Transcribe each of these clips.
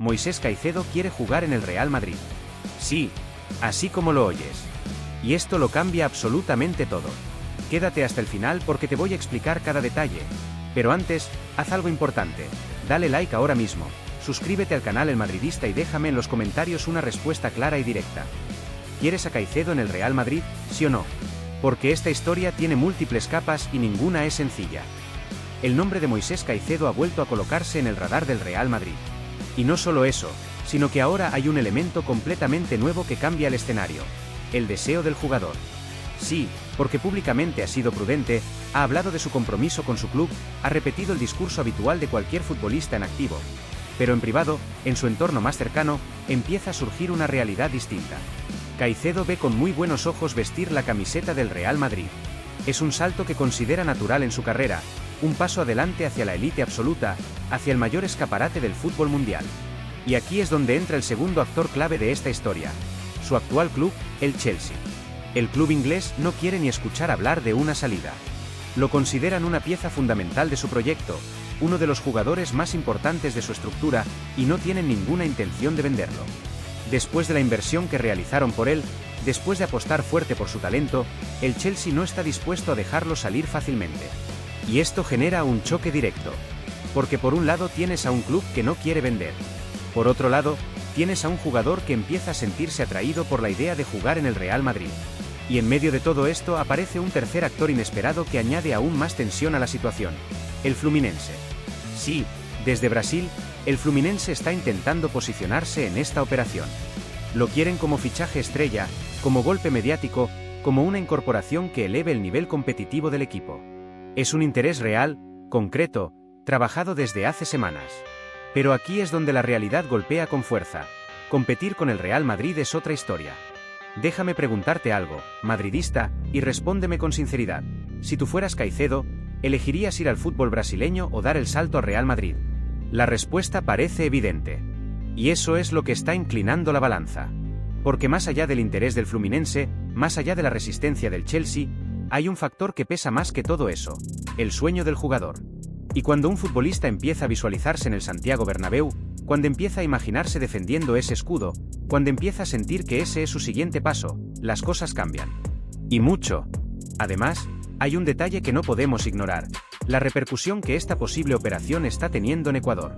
Moisés Caicedo quiere jugar en el Real Madrid. Sí, así como lo oyes. Y esto lo cambia absolutamente todo. Quédate hasta el final porque te voy a explicar cada detalle. Pero antes, haz algo importante. Dale like ahora mismo, suscríbete al canal El Madridista y déjame en los comentarios una respuesta clara y directa. ¿Quieres a Caicedo en el Real Madrid, sí o no? Porque esta historia tiene múltiples capas y ninguna es sencilla. El nombre de Moisés Caicedo ha vuelto a colocarse en el radar del Real Madrid. Y no solo eso, sino que ahora hay un elemento completamente nuevo que cambia el escenario: el deseo del jugador. Sí, porque públicamente ha sido prudente, ha hablado de su compromiso con su club, ha repetido el discurso habitual de cualquier futbolista en activo. Pero en privado, en su entorno más cercano, empieza a surgir una realidad distinta. Caicedo ve con muy buenos ojos vestir la camiseta del Real Madrid. Es un salto que considera natural en su carrera, un paso adelante hacia la élite absoluta, hacia el mayor escaparate del fútbol mundial. Y aquí es donde entra el segundo actor clave de esta historia: su actual club, el Chelsea. El club inglés no quiere ni escuchar hablar de una salida. Lo consideran una pieza fundamental de su proyecto, uno de los jugadores más importantes de su estructura, y no tienen ninguna intención de venderlo. Después de la inversión que realizaron por él, después de apostar fuerte por su talento, el Chelsea no está dispuesto a dejarlo salir fácilmente. Y esto genera un choque directo. Porque por un lado tienes a un club que no quiere vender. Por otro lado, tienes a un jugador que empieza a sentirse atraído por la idea de jugar en el Real Madrid. Y en medio de todo esto aparece un tercer actor inesperado que añade aún más tensión a la situación: el Fluminense. Sí, desde Brasil, el Fluminense está intentando posicionarse en esta operación. Lo quieren como fichaje estrella, como golpe mediático, como una incorporación que eleve el nivel competitivo del equipo. Es un interés real, concreto, trabajado desde hace semanas. Pero aquí es donde la realidad golpea con fuerza. Competir con el Real Madrid es otra historia. Déjame preguntarte algo, madridista, y respóndeme con sinceridad. Si tú fueras Caicedo, ¿elegirías ir al fútbol brasileño o dar el salto al Real Madrid? La respuesta parece evidente. Y eso es lo que está inclinando la balanza. Porque más allá del interés del Fluminense, más allá de la resistencia del Chelsea, hay un factor que pesa más que todo eso: el sueño del jugador. Y cuando un futbolista empieza a visualizarse en el Santiago Bernabéu, cuando empieza a imaginarse defendiendo ese escudo, cuando empieza a sentir que ese es su siguiente paso, las cosas cambian. Y mucho. Además, hay un detalle que no podemos ignorar: la repercusión que esta posible operación está teniendo en Ecuador.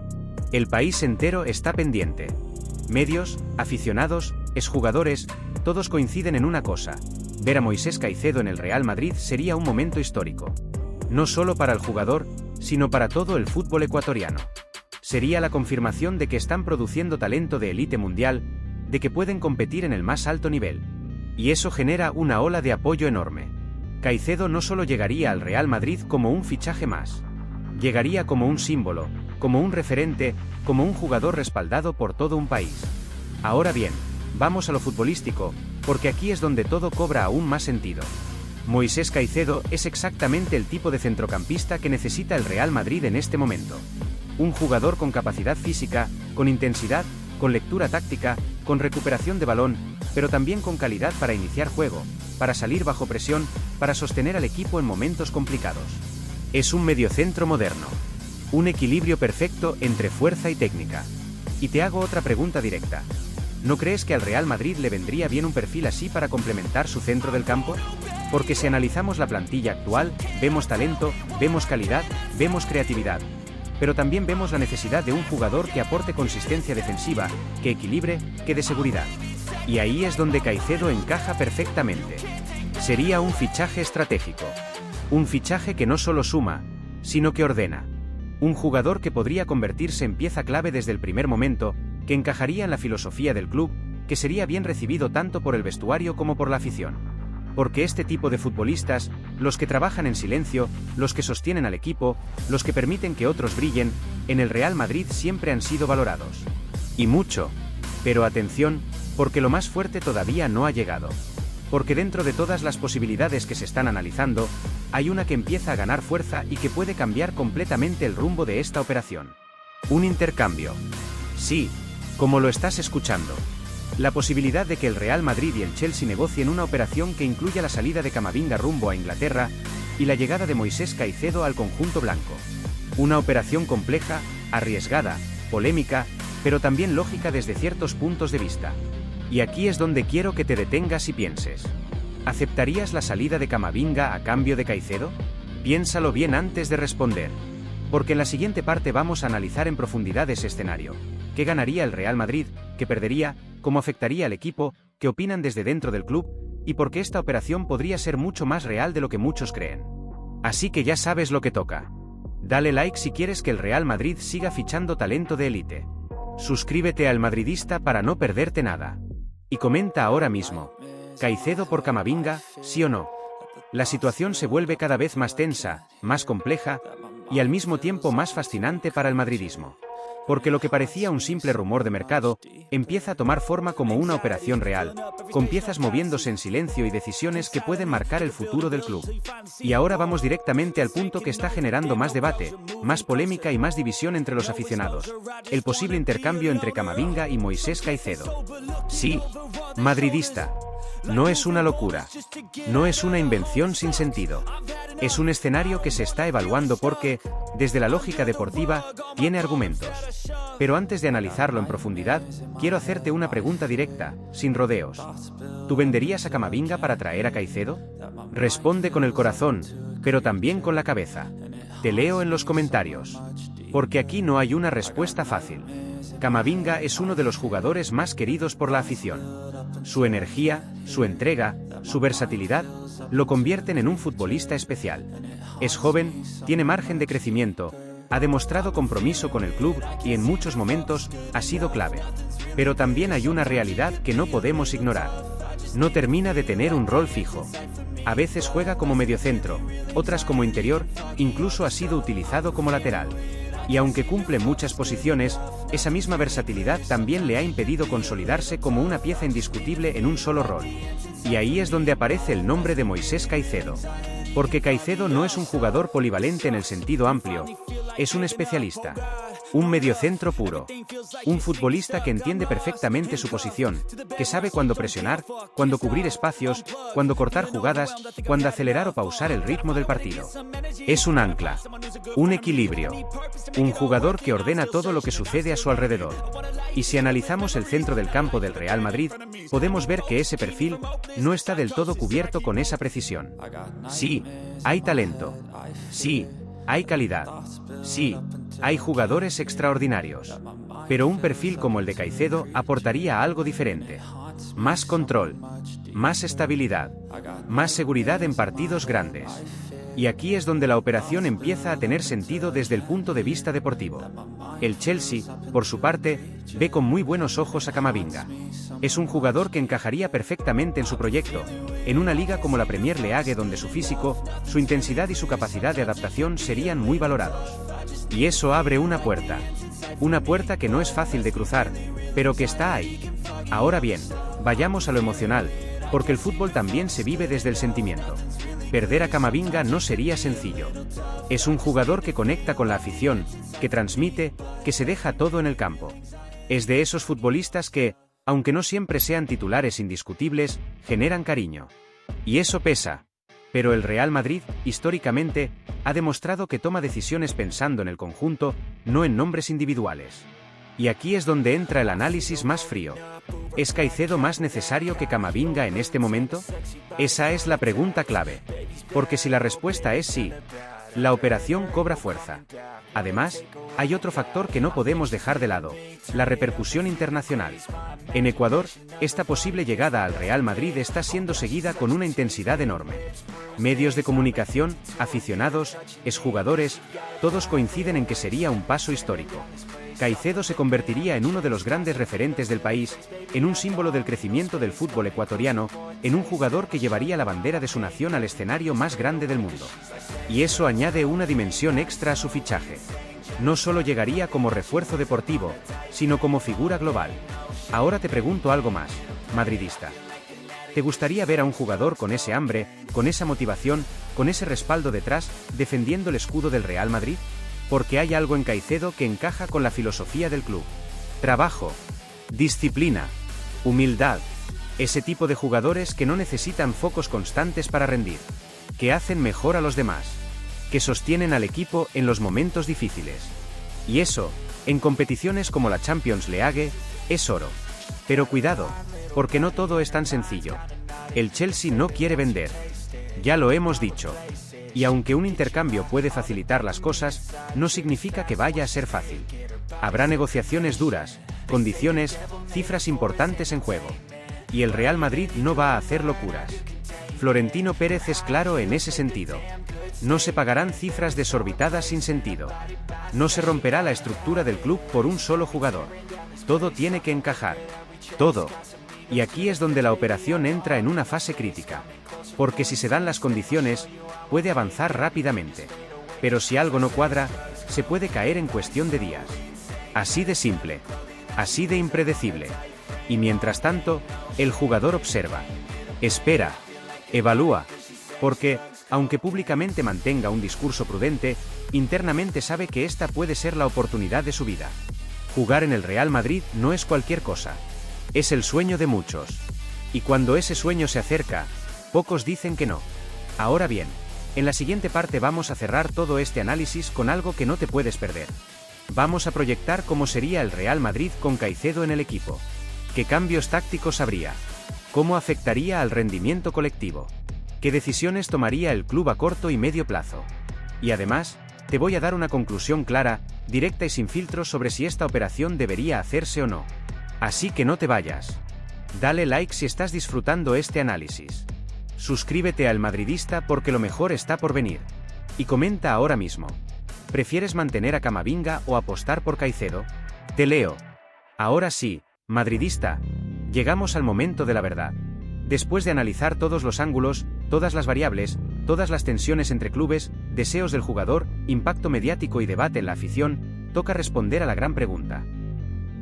El país entero está pendiente. Medios, aficionados, exjugadores, todos coinciden en una cosa: ver a Moisés Caicedo en el Real Madrid sería un momento histórico. No solo para el jugador, sino para todo el fútbol ecuatoriano. Sería la confirmación de que están produciendo talento de élite mundial, de que pueden competir en el más alto nivel. Y eso genera una ola de apoyo enorme. Caicedo no solo llegaría al Real Madrid como un fichaje más. Llegaría como un símbolo, como un referente, como un jugador respaldado por todo un país. Ahora bien, vamos a lo futbolístico, porque aquí es donde todo cobra aún más sentido. Moisés Caicedo es exactamente el tipo de centrocampista que necesita el Real Madrid en este momento. Un jugador con capacidad física, con intensidad, con lectura táctica, con recuperación de balón, pero también con calidad para iniciar juego, para salir bajo presión, para sostener al equipo en momentos complicados. Es un mediocentro moderno. Un equilibrio perfecto entre fuerza y técnica. Y te hago otra pregunta directa: ¿no crees que al Real Madrid le vendría bien un perfil así para complementar su centro del campo? Porque si analizamos la plantilla actual, vemos talento, vemos calidad, vemos creatividad. Pero también vemos la necesidad de un jugador que aporte consistencia defensiva, que equilibre, que dé seguridad. Y ahí es donde Caicedo encaja perfectamente. Sería un fichaje estratégico. Un fichaje que no solo suma, sino que ordena. Un jugador que podría convertirse en pieza clave desde el primer momento, que encajaría en la filosofía del club, que sería bien recibido tanto por el vestuario como por la afición. Porque este tipo de futbolistas, los que trabajan en silencio, los que sostienen al equipo, los que permiten que otros brillen, en el Real Madrid siempre han sido valorados. Y mucho. Pero atención, porque lo más fuerte todavía no ha llegado. Porque dentro de todas las posibilidades que se están analizando, hay una que empieza a ganar fuerza y que puede cambiar completamente el rumbo de esta operación. Un intercambio. Sí, como lo estás escuchando. La posibilidad de que el Real Madrid y el Chelsea negocien una operación que incluya la salida de Camavinga rumbo a Inglaterra y la llegada de Moisés Caicedo al conjunto blanco. Una operación compleja, arriesgada, polémica, pero también lógica desde ciertos puntos de vista. Y aquí es donde quiero que te detengas y pienses. ¿Aceptarías la salida de Camavinga a cambio de Caicedo? Piénsalo bien antes de responder. Porque en la siguiente parte vamos a analizar en profundidad ese escenario. ¿Qué ganaría el Real Madrid? ¿Qué perdería? ¿Cómo afectaría al equipo? ¿Qué opinan desde dentro del club? Y por qué esta operación podría ser mucho más real de lo que muchos creen. Así que ya sabes lo que toca. Dale like si quieres que el Real Madrid siga fichando talento de élite. Suscríbete al Madridista para no perderte nada. Y comenta ahora mismo. ¿Caicedo por Camavinga, sí o no? La situación se vuelve cada vez más tensa, más compleja, y al mismo tiempo más fascinante para el madridismo. Porque lo que parecía un simple rumor de mercado, empieza a tomar forma como una operación real, con piezas moviéndose en silencio y decisiones que pueden marcar el futuro del club. Y ahora vamos directamente al punto que está generando más debate, más polémica y más división entre los aficionados: el posible intercambio entre Camavinga y Moisés Caicedo. Sí, madridista. No es una locura. No es una invención sin sentido. Es un escenario que se está evaluando porque, desde la lógica deportiva, tiene argumentos. Pero antes de analizarlo en profundidad, quiero hacerte una pregunta directa, sin rodeos. ¿Tú venderías a Camavinga para traer a Caicedo? Responde con el corazón, pero también con la cabeza. Te leo en los comentarios. Porque aquí no hay una respuesta fácil. Camavinga es uno de los jugadores más queridos por la afición. Su energía, su entrega, su versatilidad, lo convierten en un futbolista especial. Es joven, tiene margen de crecimiento, ha demostrado compromiso con el club y en muchos momentos ha sido clave. Pero también hay una realidad que no podemos ignorar. No termina de tener un rol fijo. A veces juega como mediocentro, otras como interior, incluso ha sido utilizado como lateral. Y aunque cumple muchas posiciones, esa misma versatilidad también le ha impedido consolidarse como una pieza indiscutible en un solo rol. Y ahí es donde aparece el nombre de Moisés Caicedo. Porque Caicedo no es un jugador polivalente en el sentido amplio, es un especialista. Un mediocentro puro. Un futbolista que entiende perfectamente su posición, que sabe cuándo presionar, cuándo cubrir espacios, cuándo cortar jugadas, cuándo acelerar o pausar el ritmo del partido. Es un ancla. Un equilibrio. Un jugador que ordena todo lo que sucede a su alrededor. Y si analizamos el centro del campo del Real Madrid, podemos ver que ese perfil no está del todo cubierto con esa precisión. Sí, hay talento. Sí, hay calidad. Sí, hay jugadores extraordinarios. Pero un perfil como el de Caicedo aportaría algo diferente. Más control, más estabilidad, más seguridad en partidos grandes. Y aquí es donde la operación empieza a tener sentido desde el punto de vista deportivo. El Chelsea, por su parte, ve con muy buenos ojos a Camavinga. Es un jugador que encajaría perfectamente en su proyecto, en una liga como la Premier League donde su físico, su intensidad y su capacidad de adaptación serían muy valorados. Y eso abre una puerta. Una puerta que no es fácil de cruzar, pero que está ahí. Ahora bien, vayamos a lo emocional, porque el fútbol también se vive desde el sentimiento. Perder a Camavinga no sería sencillo. Es un jugador que conecta con la afición, que transmite, que se deja todo en el campo. Es de esos futbolistas que, aunque no siempre sean titulares indiscutibles, generan cariño. Y eso pesa. Pero el Real Madrid, históricamente, ha demostrado que toma decisiones pensando en el conjunto, no en nombres individuales. Y aquí es donde entra el análisis más frío. ¿Es Caicedo más necesario que Camavinga en este momento? Esa es la pregunta clave. Porque si la respuesta es sí, la operación cobra fuerza. Además, hay otro factor que no podemos dejar de lado: la repercusión internacional. En Ecuador, esta posible llegada al Real Madrid está siendo seguida con una intensidad enorme. Medios de comunicación, aficionados, exjugadores, todos coinciden en que sería un paso histórico. Caicedo se convertiría en uno de los grandes referentes del país, en un símbolo del crecimiento del fútbol ecuatoriano, en un jugador que llevaría la bandera de su nación al escenario más grande del mundo. Y eso añade una dimensión extra a su fichaje. No solo llegaría como refuerzo deportivo, sino como figura global. Ahora te pregunto algo más, madridista. ¿Te gustaría ver a un jugador con ese hambre, con esa motivación, con ese respaldo detrás, defendiendo el escudo del Real Madrid? Porque hay algo en Caicedo que encaja con la filosofía del club. Trabajo, disciplina, humildad. Ese tipo de jugadores que no necesitan focos constantes para rendir. Que hacen mejor a los demás. Que sostienen al equipo en los momentos difíciles. Y eso, En competiciones como la Champions League, es oro. Pero cuidado, porque no todo es tan sencillo. El Chelsea no quiere vender. Ya lo hemos dicho. Y aunque un intercambio puede facilitar las cosas, no significa que vaya a ser fácil. Habrá negociaciones duras, condiciones, cifras importantes en juego. Y el Real Madrid no va a hacer locuras. Florentino Pérez es claro en ese sentido. No se pagarán cifras desorbitadas sin sentido. No se romperá la estructura del club por un solo jugador. Todo tiene que encajar. Todo. Y aquí es donde la operación entra en una fase crítica. Porque si se dan las condiciones, puede avanzar rápidamente. Pero si algo no cuadra, se puede caer en cuestión de días. Así de simple. Así de impredecible. Y mientras tanto, el jugador observa. Espera. Evalúa. Porque, aunque públicamente mantenga un discurso prudente, internamente sabe que esta puede ser la oportunidad de su vida. Jugar en el Real Madrid no es cualquier cosa. Es el sueño de muchos. Y cuando ese sueño se acerca, pocos dicen que no. Ahora bien, en la siguiente parte vamos a cerrar todo este análisis con algo que no te puedes perder. Vamos a proyectar cómo sería el Real Madrid con Caicedo en el equipo. ¿Qué cambios tácticos habría? ¿Cómo afectaría al rendimiento colectivo? ¿Qué decisiones tomaría el club a corto y medio plazo? Y además, te voy a dar una conclusión clara, directa y sin filtros sobre si esta operación debería hacerse o no. Así que no te vayas. Dale like si estás disfrutando este análisis. Suscríbete al Madridista porque lo mejor está por venir. Y comenta ahora mismo. ¿Prefieres mantener a Camavinga o apostar por Caicedo? Te leo. Ahora sí, Madridista. Llegamos al momento de la verdad. Después de analizar todos los ángulos, todas las variables, todas las tensiones entre clubes, deseos del jugador, impacto mediático y debate en la afición, toca responder a la gran pregunta.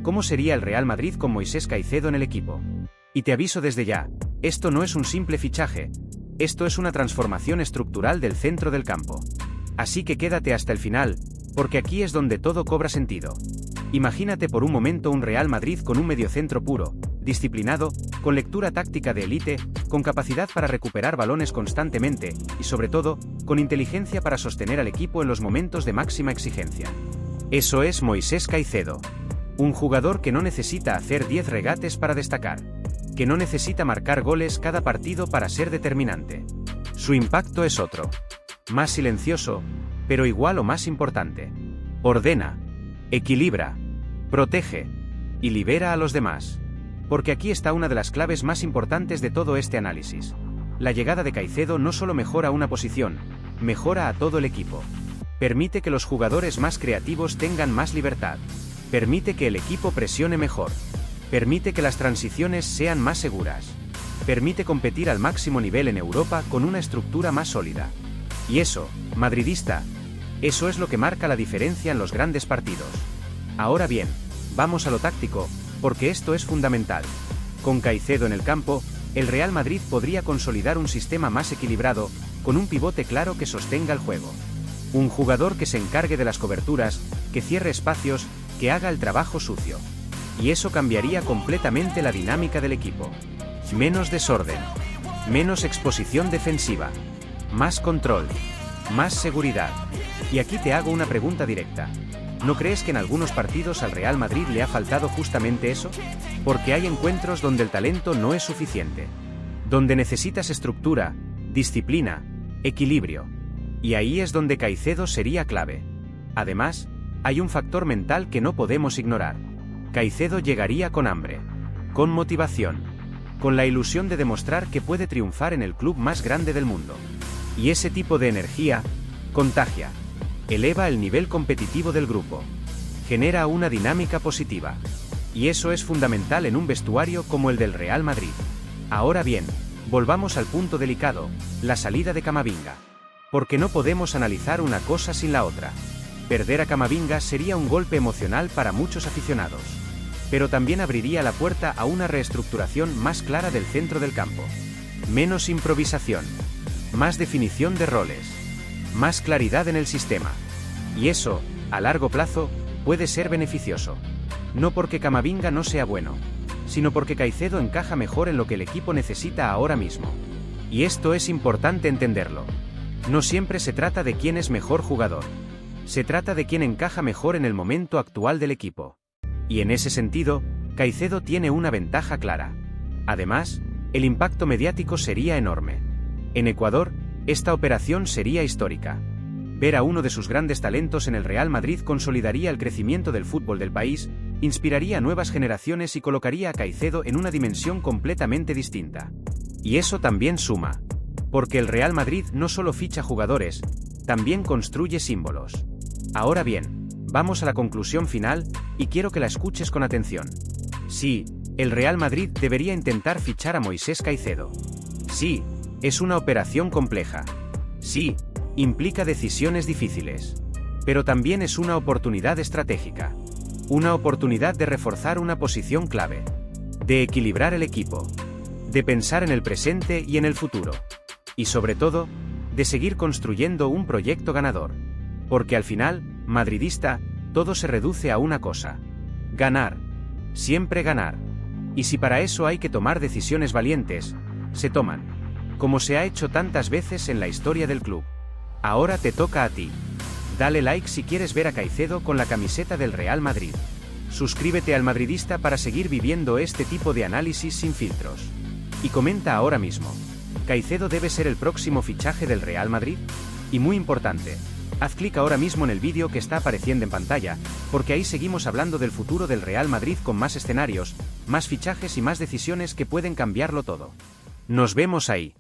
¿Cómo sería el Real Madrid con Moisés Caicedo en el equipo? Y te aviso desde ya, esto no es un simple fichaje, esto es una transformación estructural del centro del campo. Así que quédate hasta el final, porque aquí es donde todo cobra sentido. Imagínate por un momento un Real Madrid con un mediocentro puro, disciplinado, con lectura táctica de élite, con capacidad para recuperar balones constantemente, y sobre todo, con inteligencia para sostener al equipo en los momentos de máxima exigencia. Eso es Moisés Caicedo. Un jugador que no necesita hacer 10 regates para destacar. Que no necesita marcar goles cada partido para ser determinante. Su impacto es otro. Más silencioso, pero igual o más importante. Ordena, equilibra, protege y libera a los demás. Porque aquí está una de las claves más importantes de todo este análisis. La llegada de Caicedo no solo mejora una posición, mejora a todo el equipo. Permite que los jugadores más creativos tengan más libertad. Permite que el equipo presione mejor. Permite que las transiciones sean más seguras. Permite competir al máximo nivel en Europa con una estructura más sólida. Y eso, madridista, eso es lo que marca la diferencia en los grandes partidos. Ahora bien, vamos a lo táctico, porque esto es fundamental. Con Caicedo en el campo, el Real Madrid podría consolidar un sistema más equilibrado, con un pivote claro que sostenga el juego. Un jugador que se encargue de las coberturas, que cierre espacios, que haga el trabajo sucio. Y eso cambiaría completamente la dinámica del equipo. Menos desorden. Menos exposición defensiva. Más control. Más seguridad. Y aquí te hago una pregunta directa. ¿No crees que en algunos partidos al Real Madrid le ha faltado justamente eso? Porque hay encuentros donde el talento no es suficiente. Donde necesitas estructura, disciplina, equilibrio. Y ahí es donde Caicedo sería clave. Además, hay un factor mental que no podemos ignorar. Caicedo llegaría con hambre, con motivación, con la ilusión de demostrar que puede triunfar en el club más grande del mundo. Y ese tipo de energía contagia, eleva el nivel competitivo del grupo, genera una dinámica positiva. Y eso es fundamental en un vestuario como el del Real Madrid. Ahora bien, volvamos al punto delicado, la salida de Camavinga. Porque no podemos analizar una cosa sin la otra. Perder a Camavinga sería un golpe emocional para muchos aficionados. Pero también abriría la puerta a una reestructuración más clara del centro del campo. Menos improvisación. Más definición de roles. Más claridad en el sistema. Y eso, a largo plazo, puede ser beneficioso. No porque Camavinga no sea bueno, sino porque Caicedo encaja mejor en lo que el equipo necesita ahora mismo. Y esto es importante entenderlo. No siempre se trata de quién es mejor jugador, Se trata de quién encaja mejor en el momento actual del equipo. Y en ese sentido, Caicedo tiene una ventaja clara. Además, el impacto mediático sería enorme. En Ecuador, esta operación sería histórica. Ver a uno de sus grandes talentos en el Real Madrid consolidaría el crecimiento del fútbol del país, inspiraría a nuevas generaciones y colocaría a Caicedo en una dimensión completamente distinta. Y eso también suma. Porque el Real Madrid no solo ficha jugadores, también construye símbolos. Ahora bien, vamos a la conclusión final, y quiero que la escuches con atención. Sí, el Real Madrid debería intentar fichar a Moisés Caicedo. Sí, es una operación compleja. Sí, implica decisiones difíciles. Pero también es una oportunidad estratégica. Una oportunidad de reforzar una posición clave. De equilibrar el equipo. De pensar en el presente y en el futuro. Y sobre todo, de seguir construyendo un proyecto ganador. Porque al final, madridista, todo se reduce a una cosa. Ganar. Siempre ganar. Y si para eso hay que tomar decisiones valientes, se toman. Como se ha hecho tantas veces en la historia del club. Ahora te toca a ti. Dale like si quieres ver a Caicedo con la camiseta del Real Madrid. Suscríbete al Madridista para seguir viviendo este tipo de análisis sin filtros. Y comenta ahora mismo. ¿Caicedo debe ser el próximo fichaje del Real Madrid? Y muy importante, haz clic ahora mismo en el vídeo que está apareciendo en pantalla, porque ahí seguimos hablando del futuro del Real Madrid con más escenarios, más fichajes y más decisiones que pueden cambiarlo todo. Nos vemos ahí.